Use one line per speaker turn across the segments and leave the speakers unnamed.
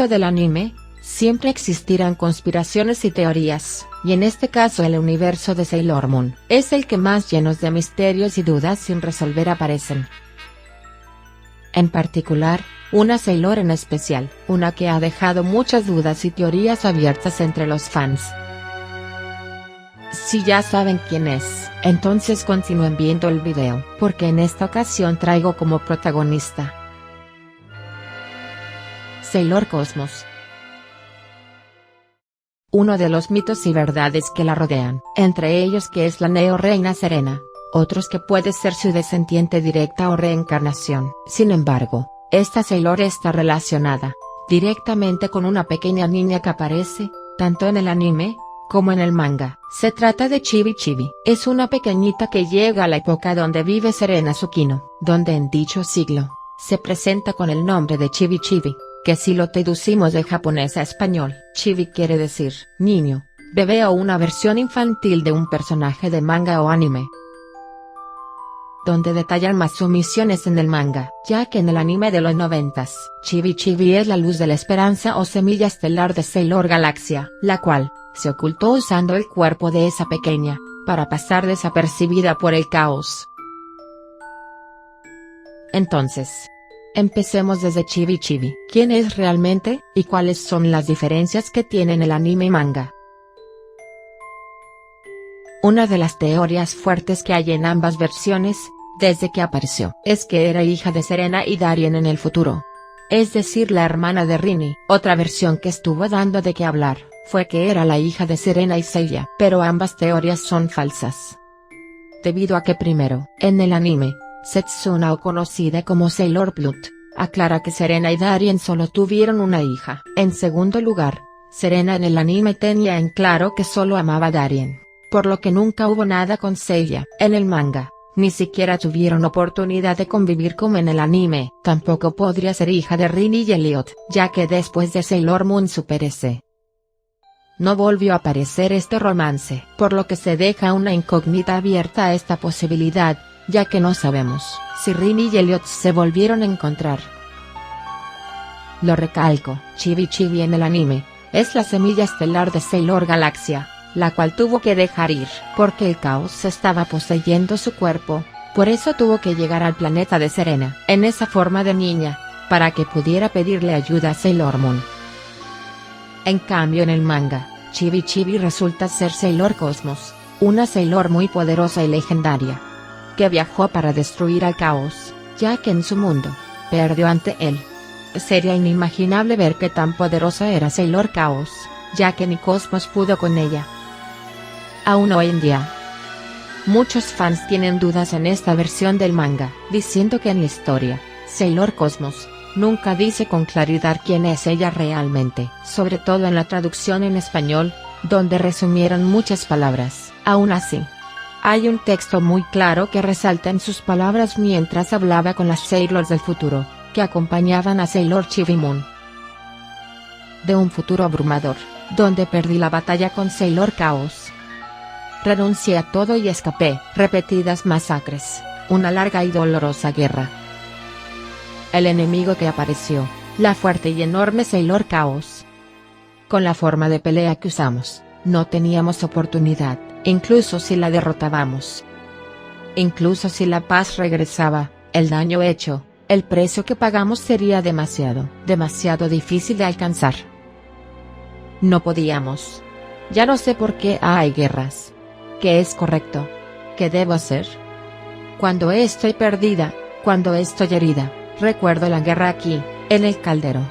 del anime, siempre existirán conspiraciones y teorías, y en este caso el universo de Sailor Moon es el que más llenos de misterios y dudas sin resolver aparecen. En particular, una Sailor en especial, una que ha dejado muchas dudas y teorías abiertas entre los fans. Si ya saben quién es, entonces continúen viendo el video, porque en esta ocasión traigo como protagonista Sailor Cosmos. Uno de los mitos y verdades que la rodean, entre ellos que es la Neo Reina Serena, otros que puede ser su descendiente directa o reencarnación. Sin embargo, esta Sailor está relacionada directamente con una pequeña niña que aparece, tanto en el anime, como en el manga. Se trata de Chibi Chibi. Es una pequeñita que llega a la época donde vive Serena Tsukino, donde en dicho siglo, se presenta con el nombre de Chibi Chibi, que si lo traducimos de japonés a español, Chibi quiere decir niño, bebé o una versión infantil de un personaje de manga o anime, donde detallan más sus misiones en el manga, ya que en el anime de los 90s, Chibi Chibi es la luz de la esperanza o semilla estelar de Sailor Galaxia, la cual se ocultó usando el cuerpo de esa pequeña, para pasar desapercibida por el caos. Entonces, empecemos desde Chibi Chibi. ¿Quién es realmente, y cuáles son las diferencias que tienen el anime y manga? Una de las teorías fuertes que hay en ambas versiones, desde que apareció, es que era hija de Serena y Darien en el futuro. Es decir, la hermana de Rini. Otra versión que estuvo dando de qué hablar, fue que era la hija de Serena y Seiya. Pero ambas teorías son falsas. Debido a que primero, en el anime, Setsuna, o conocida como Sailor Blood, aclara que Serena y Darien solo tuvieron una hija. En segundo lugar, Serena en el anime tenía en claro que solo amaba a Darien, por lo que nunca hubo nada con Seiya. En el manga, ni siquiera tuvieron oportunidad de convivir como en el anime. Tampoco podría ser hija de Rini y Elliot, ya que después de Sailor Moon Super S, no volvió a aparecer este romance, por lo que se deja una incógnita abierta a esta posibilidad, ya que no sabemos si Rini y Elliot se volvieron a encontrar. Lo recalco, Chibi Chibi en el anime, es la semilla estelar de Sailor Galaxia, la cual tuvo que dejar ir, porque el caos estaba poseyendo su cuerpo, por eso tuvo que llegar al planeta de Serena, en esa forma de niña, para que pudiera pedirle ayuda a Sailor Moon. En cambio en el manga, Chibi Chibi resulta ser Sailor Cosmos, una Sailor muy poderosa y legendaria, que viajó para destruir al caos, ya que en su mundo, perdió ante él. Sería inimaginable ver qué tan poderosa era Sailor Chaos, ya que ni Cosmos pudo con ella. Aún hoy en día, muchos fans tienen dudas en esta versión del manga, diciendo que en la historia, Sailor Cosmos nunca dice con claridad quién es ella realmente, sobre todo en la traducción en español, donde resumieron muchas palabras. Aún así, hay un texto muy claro que resalta en sus palabras mientras hablaba con las Sailors del futuro, que acompañaban a Sailor Chibi Moon. De un futuro abrumador, donde perdí la batalla con Sailor Chaos. Renuncié a todo y escapé. Repetidas masacres, una larga y dolorosa guerra. El enemigo que apareció, la fuerte y enorme Sailor Chaos. Con la forma de pelea que usamos, no teníamos oportunidad, incluso si la derrotábamos. Incluso si la paz regresaba, el daño hecho, el precio que pagamos sería demasiado difícil de alcanzar. No podíamos. Ya no sé por qué hay guerras. ¿Qué es correcto? ¿Qué debo hacer? Cuando estoy perdida, cuando estoy herida, recuerdo la guerra aquí, en el caldero.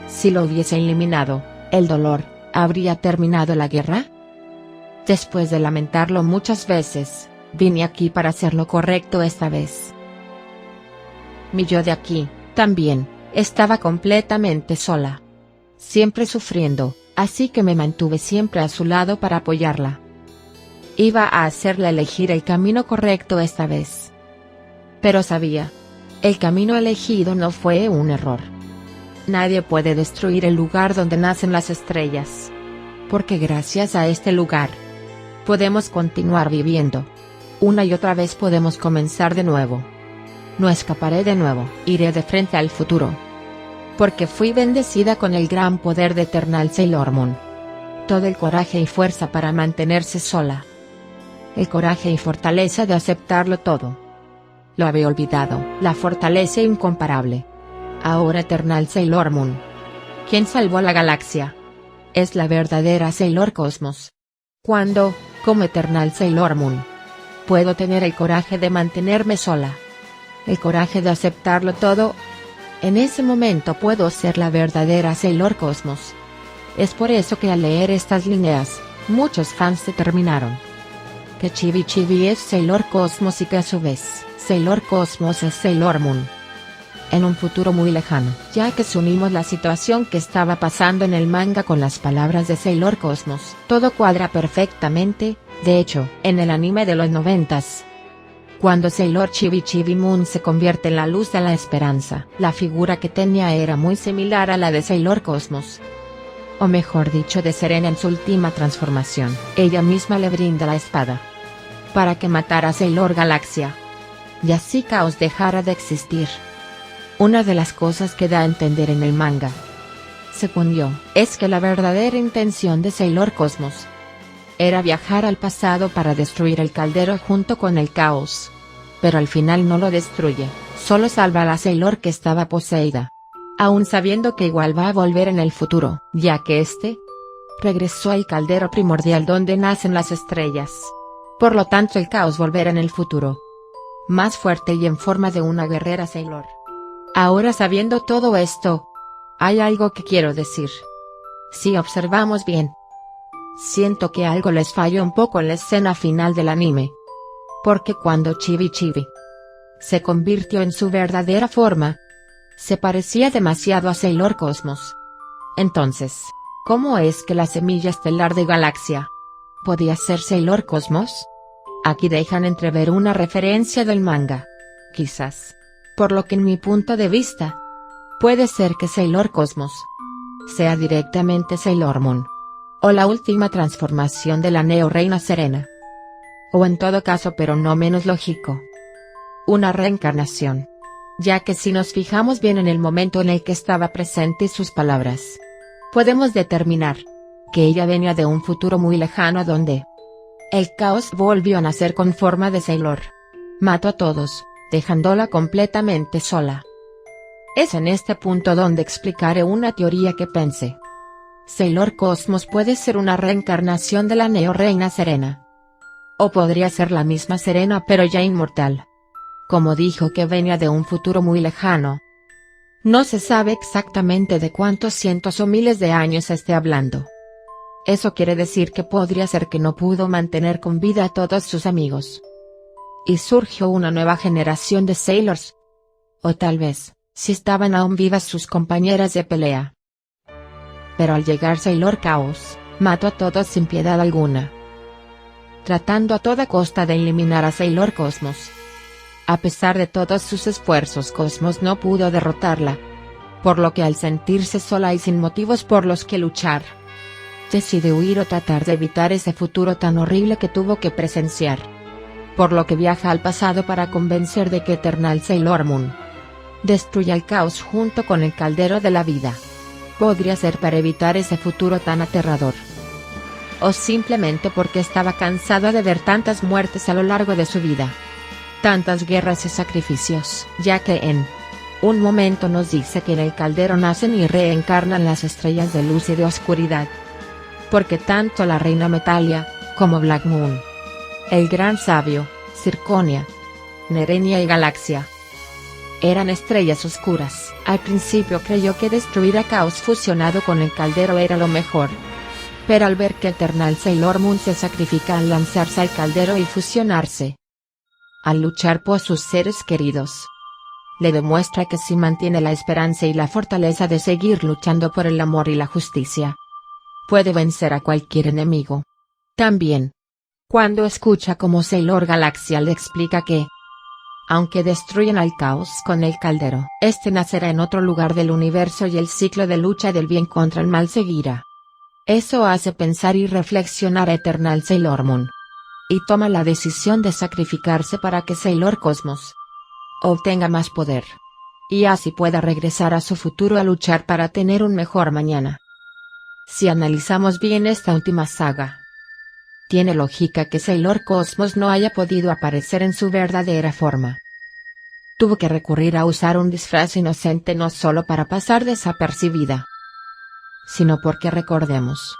Si lo hubiese eliminado, el dolor, ¿habría terminado la guerra? Después de lamentarlo muchas veces, vine aquí para hacer lo correcto esta vez. Mi yo de aquí, también, estaba completamente sola. Siempre sufriendo, así que me mantuve siempre a su lado para apoyarla. Iba a hacerla elegir el camino correcto esta vez. Pero sabía, el camino elegido no fue un error. Nadie puede destruir el lugar donde nacen las estrellas. Porque gracias a este lugar, podemos continuar viviendo. Una y otra vez podemos comenzar de nuevo. No escaparé de nuevo, iré de frente al futuro. porque fui bendecida con el gran poder de Eternal Sailor Moon. Todo el coraje y fuerza para mantenerse sola. El coraje y fortaleza de aceptarlo todo. Lo había olvidado, la fortaleza incomparable. Ahora Eternal Sailor Moon. ¿Quién salvó la galaxia? Es la verdadera Sailor Cosmos. Cuando, como Eternal Sailor Moon, puedo tener el coraje de mantenerme sola. El coraje de aceptarlo todo. En ese momento puedo ser la verdadera Sailor Cosmos. Es por eso que al leer estas líneas, muchos fans determinaron que Chibi Chibi es Sailor Cosmos y que a su vez, Sailor Cosmos es Sailor Moon. En un futuro muy lejano, ya que si unimos la situación que estaba pasando en el manga con las palabras de Sailor Cosmos, todo cuadra perfectamente. De hecho, en el anime de los 90s, cuando Sailor Chibi Chibi Moon se convierte en la luz de la esperanza, la figura que tenía era muy similar a la de Sailor Cosmos. O mejor dicho, de Serena en su última transformación. Ella misma le brinda la espada para que matara a Sailor Galaxia, y así Caos dejara de existir. Una de las cosas que da a entender en el manga, según yo, es que la verdadera intención de Sailor Cosmos era viajar al pasado para destruir el caldero junto con el Caos. Pero al final no lo destruye, solo salva a la Sailor que estaba poseída. Aún sabiendo que igual va a volver en el futuro, ya que regresó al caldero primordial donde nacen las estrellas. Por lo tanto el Caos volverá en el futuro, más fuerte y en forma de una guerrera Sailor. Ahora sabiendo todo esto, hay algo que quiero decir. Si observamos bien, siento que algo les falló un poco en la escena final del anime. Porque cuando Chibi Chibi se convirtió en su verdadera forma, se parecía demasiado a Sailor Cosmos. Entonces, ¿cómo es que la semilla estelar de Galaxia podía ser Sailor Cosmos? Aquí dejan entrever una referencia del manga. Quizás, por lo que en mi punto de vista, puede ser que Sailor Cosmos sea directamente Sailor Moon, o la última transformación de la Neo Reina Serena. O en todo caso, pero no menos lógico, una reencarnación. Ya que si nos fijamos bien en el momento en el que estaba presente y sus palabras, podemos determinar que ella venía de un futuro muy lejano donde el Caos volvió a nacer con forma de Sailor. Mató a todos, dejándola completamente sola. Es en este punto donde explicaré una teoría que pensé. Sailor Cosmos puede ser una reencarnación de la Neo Reina Serena. O podría ser la misma Serena pero ya inmortal. Como dijo que venía de un futuro muy lejano. No se sabe exactamente de cuántos cientos o miles de años esté hablando. Eso quiere decir que podría ser que no pudo mantener con vida a todos sus amigos. Y surgió una nueva generación de Sailors. O tal vez, si estaban aún vivas sus compañeras de pelea. Pero al llegar Sailor Caos, mató a todos sin piedad alguna, tratando a toda costa de eliminar a Sailor Cosmos. A pesar de todos sus esfuerzos, Cosmos no pudo derrotarla. Por lo que al sentirse sola y sin motivos por los que luchar, decide huir o tratar de evitar ese futuro tan horrible que tuvo que presenciar. Por lo que viaja al pasado para convencer de que Eternal Sailor Moon destruya el Caos junto con el caldero de la vida. Podría ser para evitar ese futuro tan aterrador. O simplemente porque estaba cansada de ver tantas muertes a lo largo de su vida. Tantas guerras y sacrificios, ya que en un momento nos dice que en el caldero nacen y reencarnan las estrellas de luz y de oscuridad. Porque tanto la reina Metalia, como Black Moon, el gran sabio, Circonia, Nerenia y Galaxia, eran estrellas oscuras. Al principio creyó que destruir a Caos fusionado con el caldero era lo mejor. Pero al ver que Eternal Sailor Moon se sacrifica al lanzarse al caldero y fusionarse, al luchar por sus seres queridos, le demuestra que si mantiene la esperanza y la fortaleza de seguir luchando por el amor y la justicia, puede vencer a cualquier enemigo. También, cuando escucha como Sailor Galaxia le explica que, aunque destruyen al Caos con el caldero, este nacerá en otro lugar del universo y el ciclo de lucha del bien contra el mal seguirá. Eso hace pensar y reflexionar a Eternal Sailor Moon. Y toma la decisión de sacrificarse para que Sailor Cosmos obtenga más poder. y así pueda regresar a su futuro a luchar para tener un mejor mañana. Si analizamos bien esta última saga, tiene lógica que Sailor Cosmos no haya podido aparecer en su verdadera forma. Tuvo que recurrir a usar un disfraz inocente no solo para pasar desapercibida, sino porque recordemos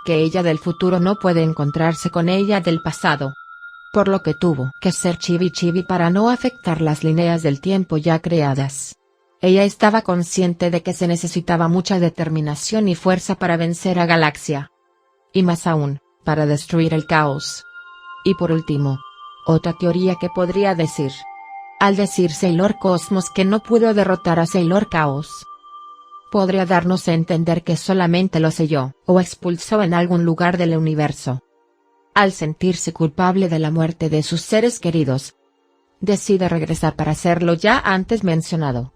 que ella del futuro no puede encontrarse con ella del pasado, por lo que tuvo que ser Chibi Chibi para no afectar las líneas del tiempo ya creadas. Ella estaba consciente de que se necesitaba mucha determinación y fuerza para vencer a Galaxia. Y más aún, para destruir el caos. Y por último, otra teoría que podría decir. Al decir Sailor Cosmos que no pudo derrotar a Sailor Chaos, podría darnos a entender que solamente lo selló o expulsó en algún lugar del universo. Al sentirse culpable de la muerte de sus seres queridos, decide regresar para hacerlo ya antes mencionado.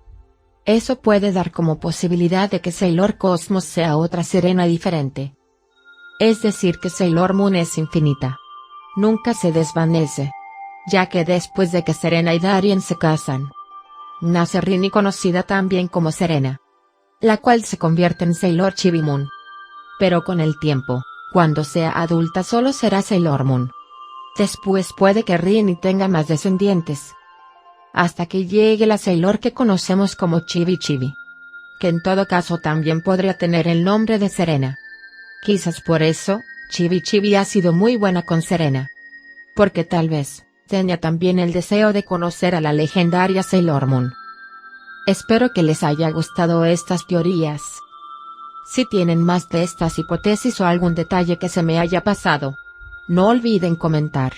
Eso puede dar como posibilidad de que Sailor Cosmos sea otra Serena diferente. Es decir que Sailor Moon es infinita. Nunca se desvanece. Ya que después de que Serena y Darien se casan, nace Rini conocida también como Serena, la cual se convierte en Sailor Chibi Moon. Pero con el tiempo, cuando sea adulta solo será Sailor Moon. Después puede que Rini tenga más descendientes, hasta que llegue la Sailor que conocemos como Chibi Chibi, que en todo caso también podría tener el nombre de Serena. Quizás por eso, Chibi Chibi ha sido muy buena con Serena. Porque tal vez tenía también el deseo de conocer a la legendaria Sailor Moon. Espero que les haya gustado estas teorías. Si tienen más de estas hipótesis o algún detalle que se me haya pasado, no olviden comentar.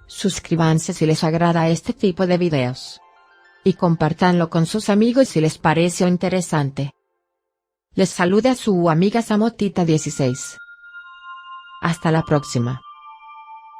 Suscríbanse si les agrada este tipo de videos. Y compártanlo con sus amigos si les pareció interesante. Les saluda su amiga Samotita16. Hasta la próxima.